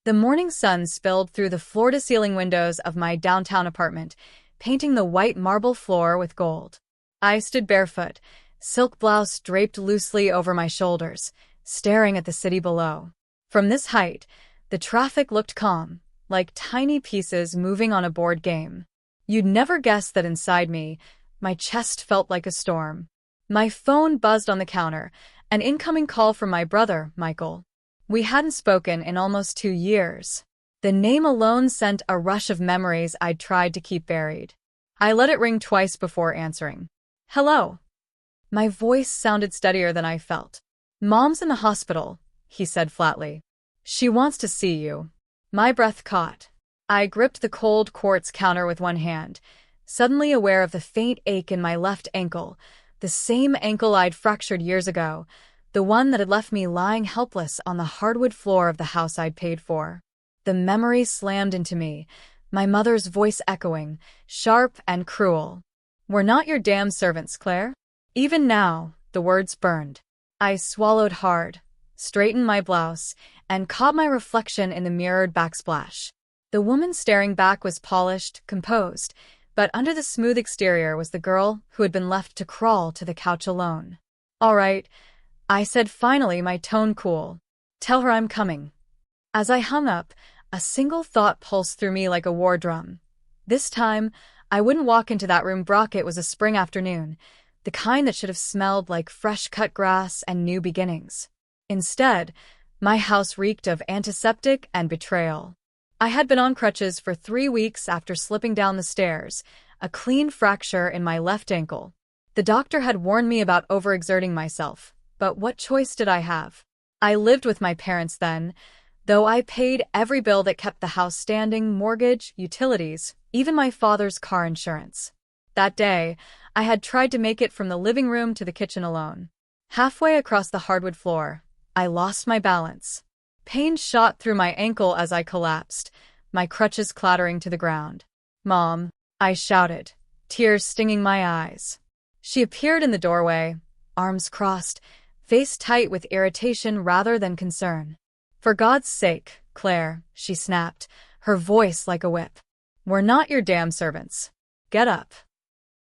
The morning sun spilled through the floor-to-ceiling windows of my downtown apartment, painting the white marble floor with gold. I stood barefoot, silk blouse draped loosely over my shoulders, staring at the city below. From this height, the traffic looked calm, like tiny pieces moving on a board game. You'd never guess that inside me, my chest felt like a storm. My phone buzzed on the counter, an incoming call from my brother, Michael. We hadn't spoken in almost 2 years. The name alone sent a rush of memories I'd tried to keep buried. I let it ring twice before answering. "Hello." My voice sounded steadier than I felt. "Mom's in the hospital," he said flatly. "She wants to see you." My breath caught. I gripped the cold quartz counter with one hand, suddenly aware of the faint ache in my left ankle, the same ankle I'd fractured years ago, the one that had left me lying helpless on the hardwood floor of the house I'd paid for. The memory slammed into me, my mother's voice echoing, sharp and cruel. "We're not your damn servants, Claire." Even now, the words burned. I swallowed hard, straightened my blouse, and caught my reflection in the mirrored backsplash. The woman staring back was polished, composed, but under the smooth exterior was the girl who had been left to crawl to the couch alone. "All right," I said finally, my tone cool. "Tell her I'm coming." As I hung up, a single thought pulsed through me like a war drum. This time, I wouldn't walk into that room. Brock, it was a spring afternoon, the kind that should have smelled like fresh-cut grass and new beginnings. Instead, my house reeked of antiseptic and betrayal. I had been on crutches for 3 weeks after slipping down the stairs, a clean fracture in my left ankle. The doctor had warned me about overexerting myself, but what choice did I have? I lived with my parents then, though I paid every bill that kept the house standing: mortgage, utilities, even my father's car insurance. That day, I had tried to make it from the living room to the kitchen alone. Halfway across the hardwood floor, I lost my balance. Pain shot through my ankle as I collapsed, my crutches clattering to the ground. "Mom," I shouted, tears stinging my eyes. She appeared in the doorway, arms crossed, face tight with irritation rather than concern. "For God's sake, Claire," she snapped, her voice like a whip. "We're not your damn servants. Get up."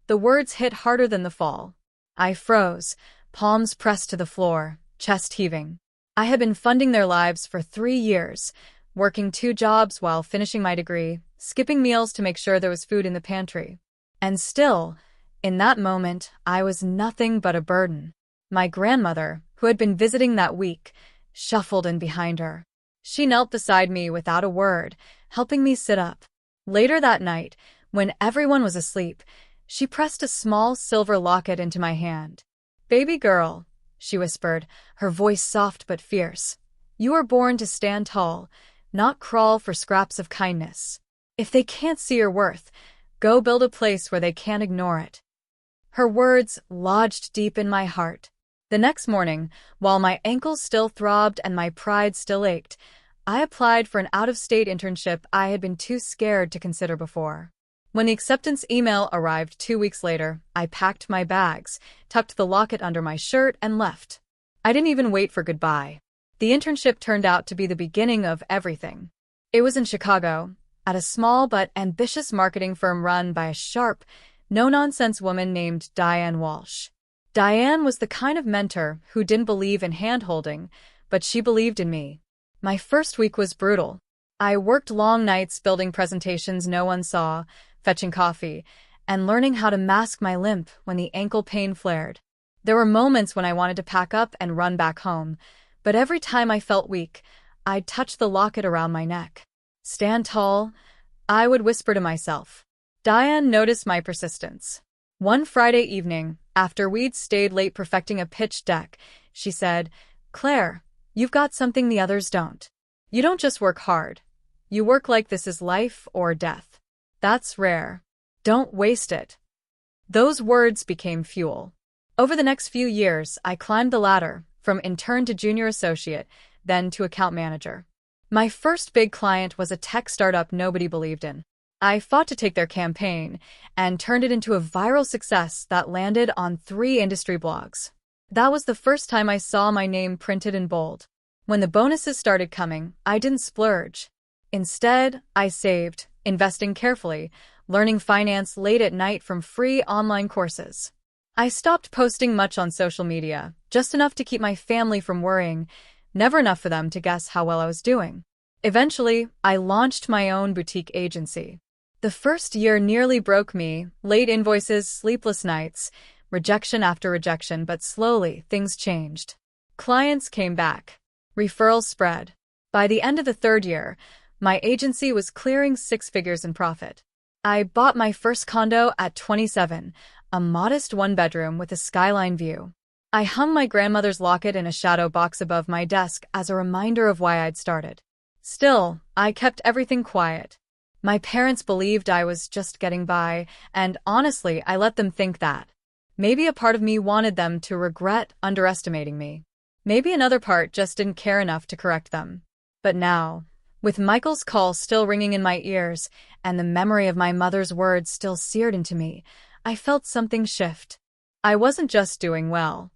The words hit harder than the fall. I froze, palms pressed to the floor, chest heaving. I had been funding their lives for 3 years, working 2 jobs while finishing my degree, skipping meals to make sure there was food in the pantry. And still, in that moment, I was nothing but a burden. My grandmother, who had been visiting that week, shuffled in behind her. She knelt beside me without a word, helping me sit up. Later that night, when everyone was asleep, she pressed a small silver locket into my hand. "Baby girl," she whispered, her voice soft but fierce. "You are born to stand tall, not crawl for scraps of kindness. If they can't see your worth, go build a place where they can't ignore it." Her words lodged deep in my heart. The next morning, while my ankles still throbbed and my pride still ached, I applied for an out-of-state internship I had been too scared to consider before. When the acceptance email arrived 2 weeks later, I packed my bags, tucked the locket under my shirt, and left. I didn't even wait for goodbye. The internship turned out to be the beginning of everything. It was in Chicago, at a small but ambitious marketing firm run by a sharp, no-nonsense woman named Diane Walsh. Diane was the kind of mentor who didn't believe in hand-holding, but she believed in me. My first week was brutal. I worked long nights building presentations no one saw, fetching coffee, and learning how to mask my limp when the ankle pain flared. There were moments when I wanted to pack up and run back home, but every time I felt weak, I'd touch the locket around my neck. "Stand tall," I would whisper to myself. Diane noticed my persistence. One Friday evening, after we'd stayed late perfecting a pitch deck, she said, "Claire, you've got something the others don't. You don't just work hard. You work like this is life or death. That's rare. Don't waste it." Those words became fuel. Over the next few years, I climbed the ladder, from intern to junior associate, then to account manager. My first big client was a tech startup nobody believed in. I fought to take their campaign and turned it into a viral success that landed on 3 industry blogs. That was the first time I saw my name printed in bold. When the bonuses started coming, I didn't splurge. Instead, I saved, investing carefully, learning finance late at night from free online courses. I stopped posting much on social media, just enough to keep my family from worrying, never enough for them to guess how well I was doing. Eventually, I launched my own boutique agency. The first year nearly broke me, late invoices, sleepless nights, rejection after rejection, but slowly things changed. Clients came back. Referrals spread. By the end of the third year, my agency was clearing 6 figures in profit. I bought my first condo at 27, a modest one-bedroom with a skyline view. I hung my grandmother's locket in a shadow box above my desk as a reminder of why I'd started. Still, I kept everything quiet. My parents believed I was just getting by, and honestly, I let them think that. Maybe a part of me wanted them to regret underestimating me. Maybe another part just didn't care enough to correct them. But now, with Michael's call still ringing in my ears and the memory of my mother's words still seared into me, I felt something shift. I wasn't just doing well.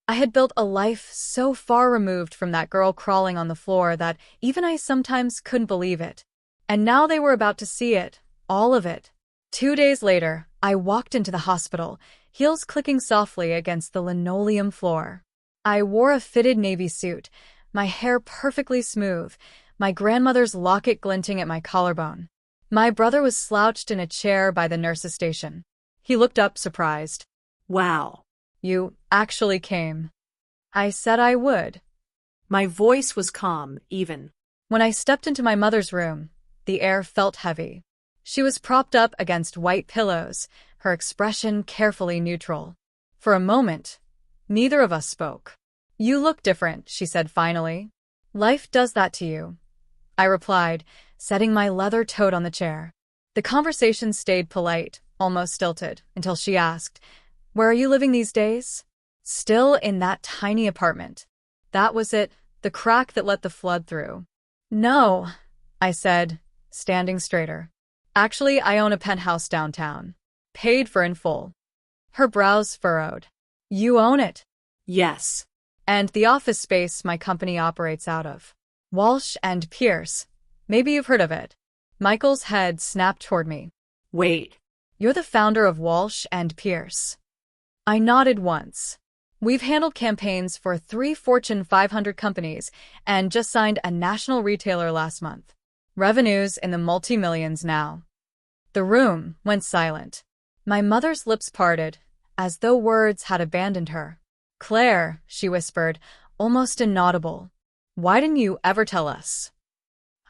I had built a life so far removed from that girl crawling on the floor that even I sometimes couldn't believe it. And now they were about to see it, all of it. 2 days later, I walked into the hospital, heels clicking softly against the linoleum floor. I wore a fitted navy suit, my hair perfectly smooth, my grandmother's locket glinting at my collarbone. My brother was slouched in a chair by the nurse's station. He looked up, surprised. "Wow. You actually came." I said I would. My voice was calm, even. When I stepped into my mother's room, the air felt heavy. She was propped up against white pillows, her expression carefully neutral. For a moment, neither of us spoke. "You look different," she said finally. "Life does that to you," I replied, setting my leather tote on the chair. The conversation stayed polite, almost stilted, until she asked, "Where are you living these days?" Still in that tiny apartment. That was it, the crack that let the flood through. "No," I said, standing straighter. "Actually, I own a penthouse downtown. Paid for in full." Her brows furrowed. "You own it?" "Yes." "And the office space my company operates out of. Walsh and Pierce. Maybe you've heard of it." Michael's head snapped toward me. "Wait. "You're the founder of Walsh and Pierce." I nodded once. "We've handled campaigns for 3 Fortune 500 companies and just signed a national retailer last month. Revenues in the multi-millions now." The room went silent. My mother's lips parted, as though words had abandoned her. "Claire," she whispered, almost inaudible. "Why didn't you ever tell us?"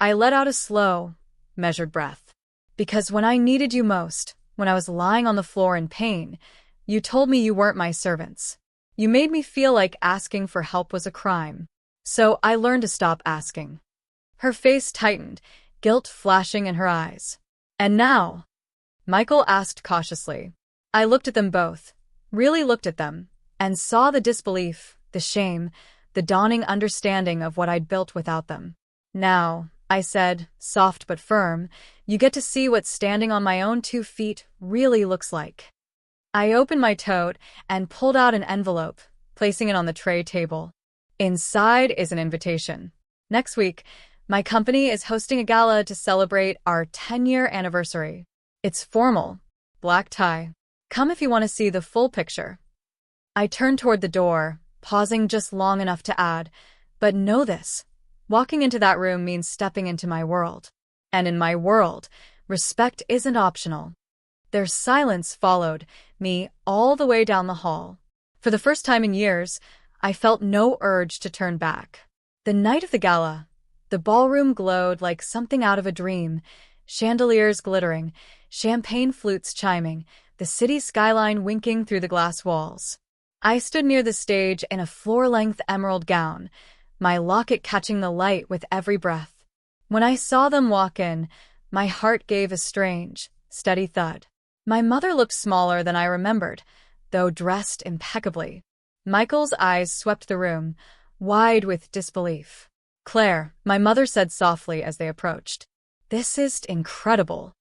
I let out a slow, measured breath. "Because when I needed you most, when I was lying on the floor in pain, you told me you weren't my servants. You made me feel like asking for help was a crime. So I learned to stop asking." Her face tightened, guilt flashing in her eyes. "And now?" Michael asked cautiously. I looked at them both, really looked at them, and saw the disbelief, the shame, the dawning understanding of what I'd built without them. "Now," I said, soft but firm, "you get to see what standing on my own 2 feet really looks like." I opened my tote and pulled out an envelope, placing it on the tray table. Inside is an invitation. Next week, my company is hosting a gala to celebrate our 10-year anniversary. It's formal, black tie. Come if you want to see the full picture. I turned toward the door, pausing just long enough to add, "But know this. Walking into that room means stepping into my world. And in my world, respect isn't optional." Their silence followed me all the way down the hall. For the first time in years, I felt no urge to turn back. The night of the gala, the ballroom glowed like something out of a dream, chandeliers glittering, champagne flutes chiming, the city skyline winking through the glass walls. I stood near the stage in a floor-length emerald gown, my locket catching the light with every breath. When I saw them walk in, my heart gave a strange, steady thud. My mother looked smaller than I remembered, though dressed impeccably. Michael's eyes swept the room, wide with disbelief. "Claire," my mother said softly as they approached. "This is incredible."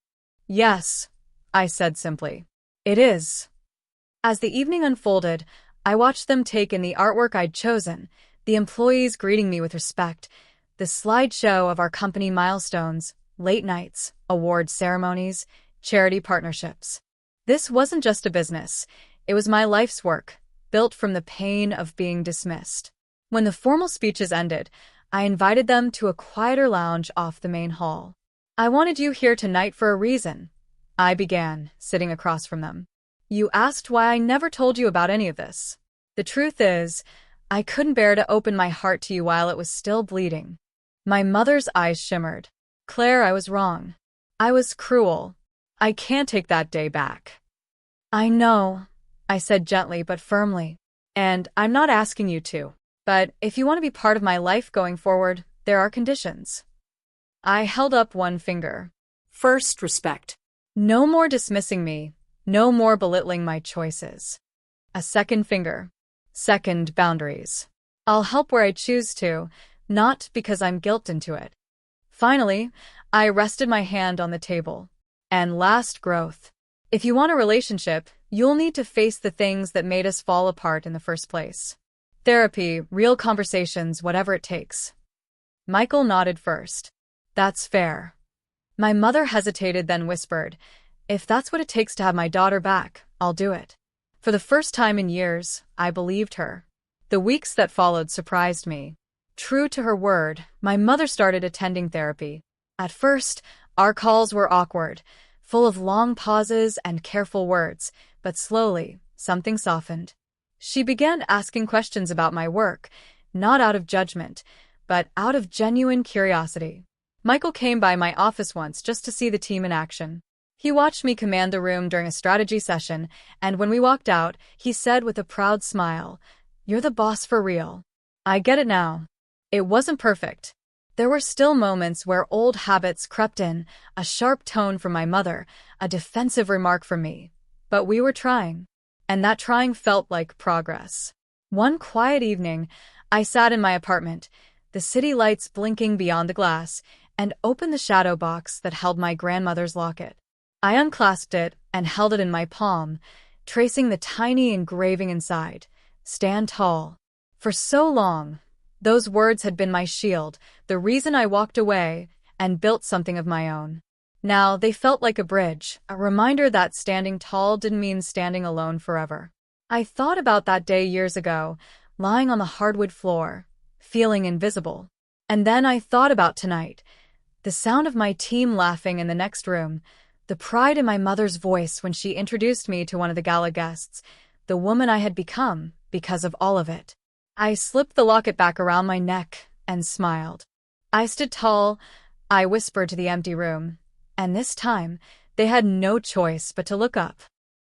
"Yes," I said simply. "It is." As the evening unfolded, I watched them take in the artwork I'd chosen, The employees greeting me with respect, the slideshow of our company milestones, late nights, award ceremonies, charity partnerships. This wasn't just a business. It was my life's work, built from the pain of being dismissed. When the formal speeches ended, I invited them to a quieter lounge off the main hall. "I wanted you here tonight for a reason," I began, sitting across from them. "You asked why I never told you about any of this. The truth is, I couldn't bear to open my heart to you while it was still bleeding." My mother's eyes shimmered. "Claire, I was wrong. I was cruel. I can't take that day back." "I know," I said gently but firmly. "And I'm not asking you to. But if you want to be part of my life going forward, there are conditions." I held up one finger. First, respect. No more dismissing me. No more belittling my choices. A second finger. Second, boundaries. I'll help where I choose to, not because I'm guilt into it. Finally, I rested my hand on the table. And last, growth. If you want a relationship, you'll need to face the things that made us fall apart in the first place. Therapy, real conversations, whatever it takes. Michael nodded first. "That's fair." My mother hesitated, then whispered, "If that's what it takes to have my daughter back, I'll do it." For the first time in years, I believed her. The weeks that followed surprised me. True to her word, my mother started attending therapy. At first, our calls were awkward, full of long pauses and careful words, but slowly, something softened. She began asking questions about my work, not out of judgment, but out of genuine curiosity. Michael came by my office once just to see the team in action. He watched me command the room during a strategy session, and when we walked out, he said with a proud smile, "You're the boss for real." I get it now. It wasn't perfect. There were still moments where old habits crept in, a sharp tone from my mother, a defensive remark from me. But we were trying. And that trying felt like progress. One quiet evening, I sat in my apartment, the city lights blinking beyond the glass, and opened the shadow box that held my grandmother's locket. I unclasped it and held it in my palm, tracing the tiny engraving inside, "Stand tall." For so long, those words had been my shield, the reason I walked away and built something of my own. Now they felt like a bridge, a reminder that standing tall didn't mean standing alone forever. I thought about that day years ago, lying on the hardwood floor, feeling invisible. And then I thought about tonight, the sound of my team laughing in the next room, the pride in my mother's voice when she introduced me to one of the gala guests, the woman I had become because of all of it. I slipped the locket back around my neck and smiled. I stood tall, I whispered to the empty room, and this time they had no choice but to look up.